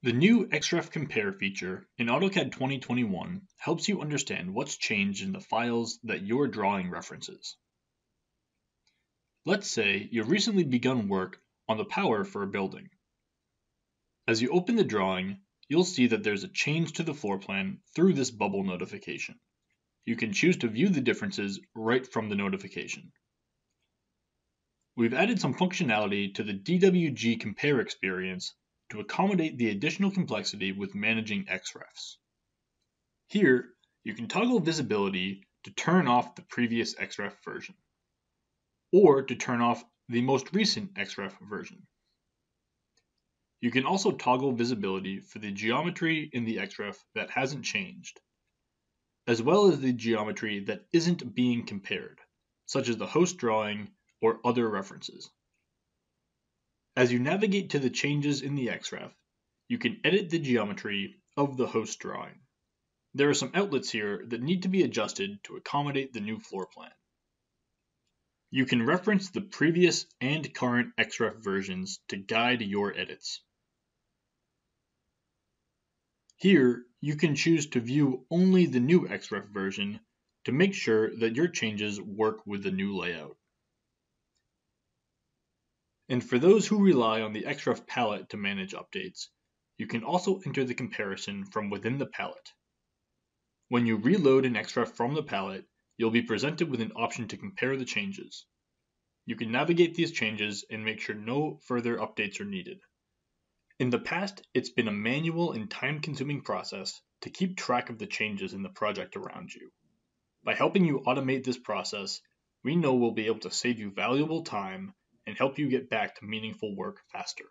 The new Xref Compare feature in AutoCAD 2021 helps you understand what's changed in the files that your drawing references. Let's say you've recently begun work on the power for a building. As you open the drawing, you'll see that there's a change to the floor plan through this bubble notification. You can choose to view the differences right from the notification. We've added some functionality to the DWG Compare experience to accommodate the additional complexity with managing Xrefs. Here, you can toggle visibility to turn off the previous Xref version, or to turn off the most recent Xref version. You can also toggle visibility for the geometry in the Xref that hasn't changed, as well as the geometry that isn't being compared, such as the host drawing or other references. As you navigate to the changes in the Xref, you can edit the geometry of the host drawing. There are some outlets here that need to be adjusted to accommodate the new floor plan. You can reference the previous and current Xref versions to guide your edits. Here, you can choose to view only the new Xref version to make sure that your changes work with the new layout. And for those who rely on the Xref palette to manage updates, you can also enter the comparison from within the palette. When you reload an Xref from the palette, you'll be presented with an option to compare the changes. You can navigate these changes and make sure no further updates are needed. In the past, it's been a manual and time-consuming process to keep track of the changes in the project around you. By helping you automate this process, we know we'll be able to save you valuable time and help you get back to meaningful work faster.